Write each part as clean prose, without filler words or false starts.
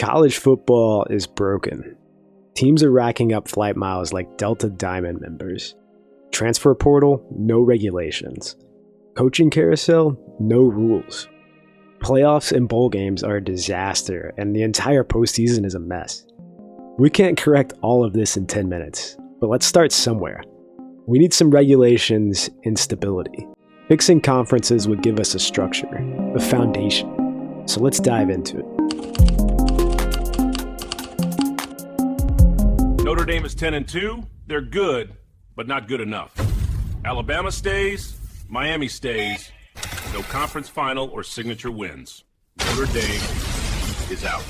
College football is broken. Teams are racking up flight miles like Delta Diamond members. Transfer portal, no regulations. Coaching carousel, no rules. Playoffs and bowl games are a disaster, and the entire postseason is a mess. We can't correct all of this in 10 minutes, but let's start somewhere. We need some regulations and stability. Fixing conferences would give us a structure, a foundation. So let's dive into it. Notre Dame is 10-2. They're good, but not good enough. Alabama stays, Miami stays. No conference final or signature wins. Notre Dame is out.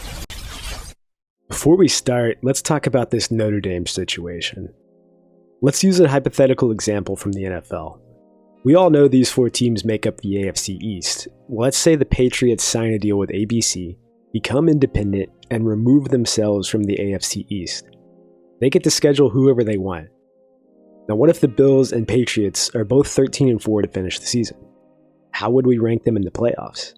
Before we start, let's talk about this Notre Dame situation. Let's use a hypothetical example from the NFL. We all know these four teams make up the AFC East. Let's say the Patriots sign a deal with ABC, become independent, and remove themselves from the AFC East. They get to schedule whoever they want. Now, what if the Bills and Patriots are both 13-4 to finish the season? How would we rank them in the playoffs?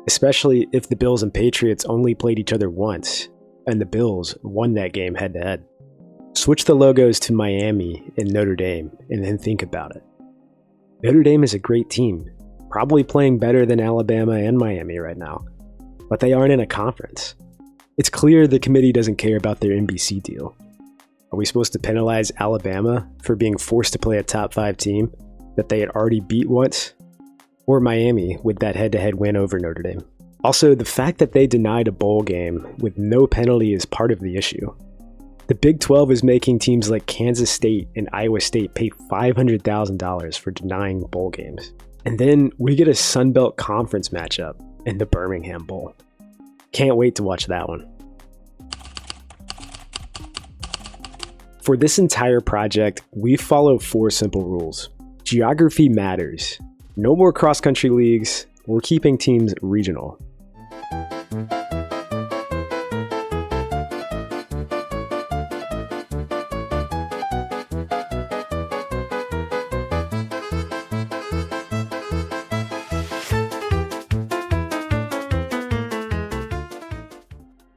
Especially if the Bills and Patriots only played each other once, and the Bills won that game head-to-head. Switch the logos to Miami and Notre Dame, and then think about it. Notre Dame is a great team, probably playing better than Alabama and Miami right now, but they aren't in a conference. It's clear the committee doesn't care about their NBC deal. Are we supposed to penalize Alabama for being forced to play a top 5 team that they had already beat once? Or Miami with that head-to-head win over Notre Dame? Also, the fact that they denied a bowl game with no penalty is part of the issue. The Big 12 is making teams like Kansas State and Iowa State pay $500,000 for denying bowl games. And then we get a Sun Belt Conference matchup in the Birmingham Bowl. Can't wait to watch that one. For this entire project, we follow 4 simple rules. Geography matters. No more cross-country leagues. We're keeping teams regional.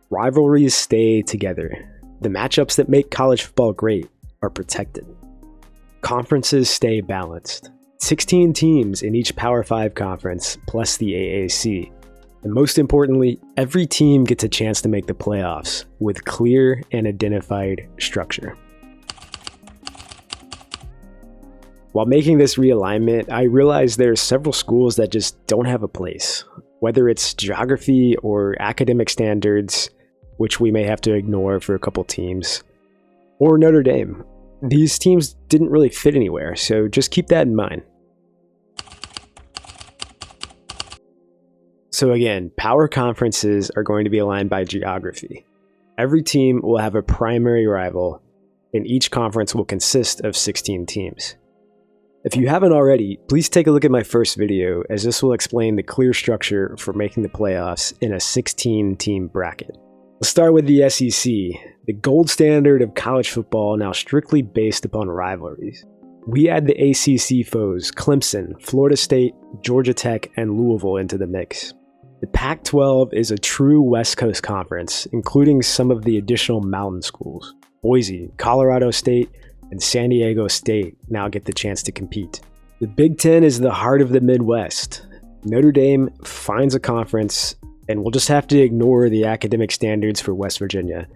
Rivalries stay together. The matchups that make college football great are protected. Conferences stay balanced. 16 teams in each Power 5 conference, plus the AAC. And most importantly, every team gets a chance to make the playoffs with clear and identified structure. While making this realignment, I realized there are several schools that just don't have a place. Whether it's geography or academic standards, which we may have to ignore for a couple teams, or Notre Dame. These teams didn't really fit anywhere, so just keep that in mind. So again, power conferences are going to be aligned by geography. Every team will have a primary rival, and each conference will consist of 16 teams. If you haven't already, please take a look at my first video, as this will explain the clear structure for making the playoffs in a 16-team bracket. Let's start with the SEC, the gold standard of college football now strictly based upon rivalries. We add the ACC foes Clemson, Florida State, Georgia Tech, and Louisville into the mix. The Pac-12 is a true West Coast conference, including some of the additional mountain schools. Boise, Colorado State, and San Diego State now get the chance to compete. The Big Ten is the heart of the Midwest. Notre Dame finds a conference, and we'll just have to ignore the academic standards for West Virginia.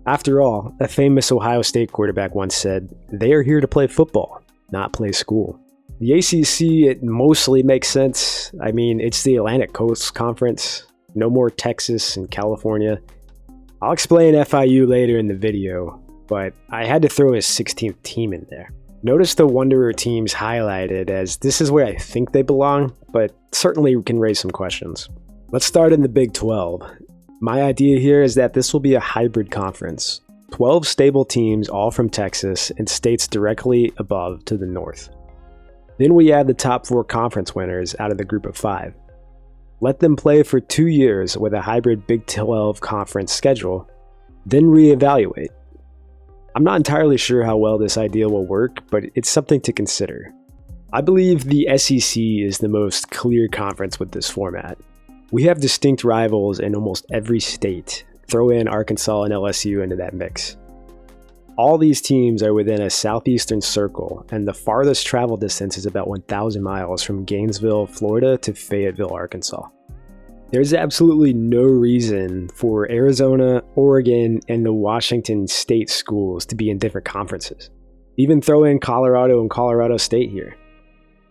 After all, a famous Ohio State quarterback once said, "They are here to play football, not play school." The ACC, it mostly makes sense. I mean, it's the Atlantic Coast Conference. No more Texas and California. I'll explain FIU later in the video, but I had to throw a 16th team in there. Notice the Wanderer teams highlighted, as this is where I think they belong, but certainly can raise some questions. Let's start in the Big 12. My idea here is that this will be a hybrid conference. 12 stable teams, all from Texas, and states directly above to the north. Then we add the top 4 conference winners out of the group of 5. Let them play for 2 years with a hybrid Big 12 conference schedule, then reevaluate. I'm not entirely sure how well this idea will work, but it's something to consider. I believe the SEC is the most clear conference with this format. We have distinct rivals in almost every state, throw in Arkansas and LSU into that mix. All these teams are within a southeastern circle, and the farthest travel distance is about 1,000 miles from Gainesville, Florida to Fayetteville, Arkansas. There's absolutely no reason for Arizona, Oregon, and the Washington State schools to be in different conferences. Even throw in Colorado and Colorado State here.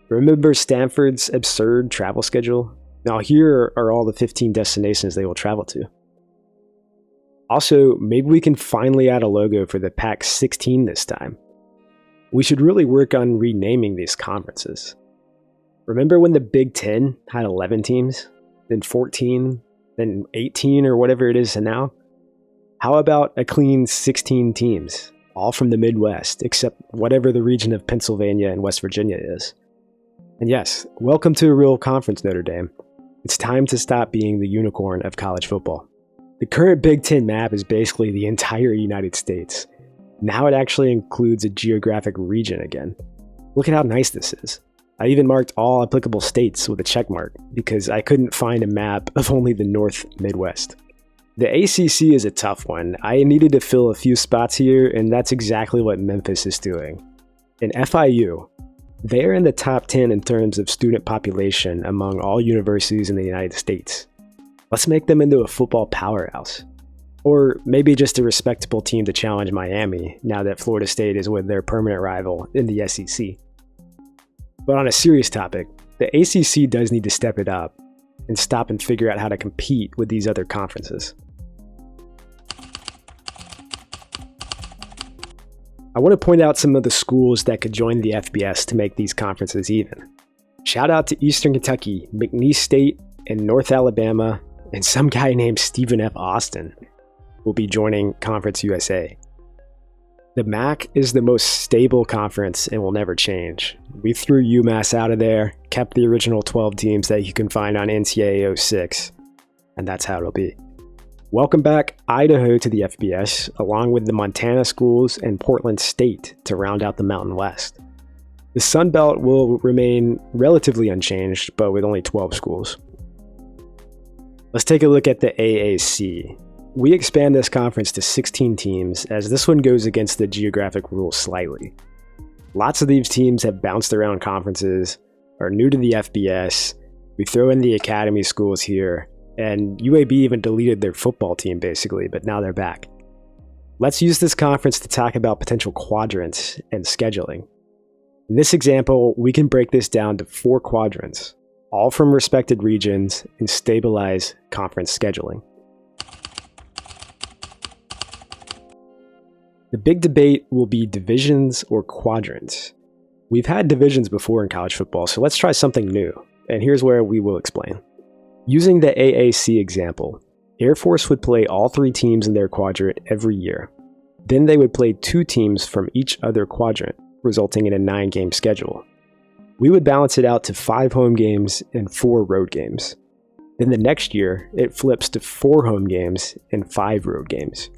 Remember Stanford's absurd travel schedule? Now here are all the 15 destinations they will travel to. Also, maybe we can finally add a logo for the Pac-16 this time. We should really work on renaming these conferences. Remember when the Big Ten had 11 teams? Then 14, then 18 or whatever it is now? How about a clean 16 teams, all from the Midwest, except whatever the region of Pennsylvania and West Virginia is? And yes, welcome to a real conference, Notre Dame. It's time to stop being the unicorn of college football. The current Big Ten map is basically the entire United States. Now it actually includes a geographic region again. Look at how nice this is. I even marked all applicable states with a check mark because I couldn't find a map of only the North Midwest. The ACC is a tough one. I needed to fill a few spots here, and that's exactly what Memphis is doing. In FIU, they're in the top 10 in terms of student population among all universities in the United States. Let's make them into a football powerhouse. Or maybe just a respectable team to challenge Miami now that Florida State is with their permanent rival in the SEC. But on a serious topic, the ACC does need to step it up and stop and figure out how to compete with these other conferences. I want to point out some of the schools that could join the FBS to make these conferences even. Shout out to Eastern Kentucky, McNeese State, and North Alabama, and some guy named Stephen F. Austin will be joining Conference USA. The MAC is the most stable conference and will never change. We threw UMass out of there, kept the original 12 teams that you can find on NCAA 06, and that's how it'll be. Welcome back Idaho to the FBS, along with the Montana schools and Portland State to round out the Mountain West. The Sun Belt will remain relatively unchanged, but with only 12 schools. Let's take a look at the AAC. We expand this conference to 16 teams, as this one goes against the geographic rules slightly. Lots of these teams have bounced around conferences, are new to the FBS, we throw in the academy schools here, and UAB even deleted their football team basically, but now they're back. Let's use this conference to talk about potential quadrants and scheduling. In this example, we can break this down to 4 quadrants, all from respected regions, and stabilize conference scheduling. The big debate will be divisions or quadrants. We've had divisions before in college football, so let's try something new, and here's where we will explain. Using the AAC example, Air Force would play all 3 teams in their quadrant every year. Then they would play 2 teams from each other quadrant, resulting in a 9-game schedule. We would balance it out to 5 home games and 4 road games. Then the next year, it flips to 4 home games and 5 road games.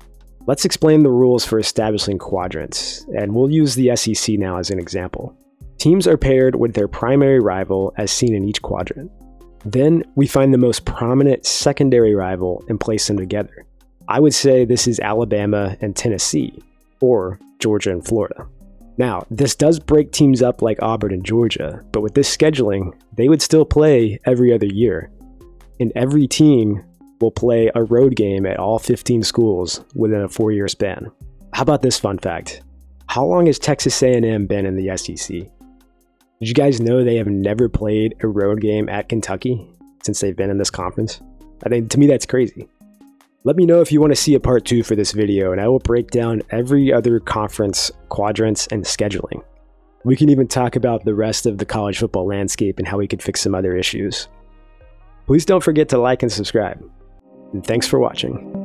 Let's explain the rules for establishing quadrants, and we'll use the SEC now as an example. Teams are paired with their primary rival as seen in each quadrant. Then we find the most prominent secondary rival and place them together. I would say this is Alabama and Tennessee, or Georgia and Florida. Now, this does break teams up like Auburn and Georgia, but with this scheduling, they would still play every other year. And every team will play a road game at all 15 schools within a 4-year span. How about this fun fact? How long has Texas A&M been in the SEC? Did you guys know they have never played a road game at Kentucky since they've been in this conference? I think, to me, that's crazy. Let me know if you want to see a part 2 for this video, and I will break down every other conference, quadrants, and scheduling. We can even talk about the rest of the college football landscape and how we could fix some other issues. Please don't forget to like and subscribe. And thanks for watching.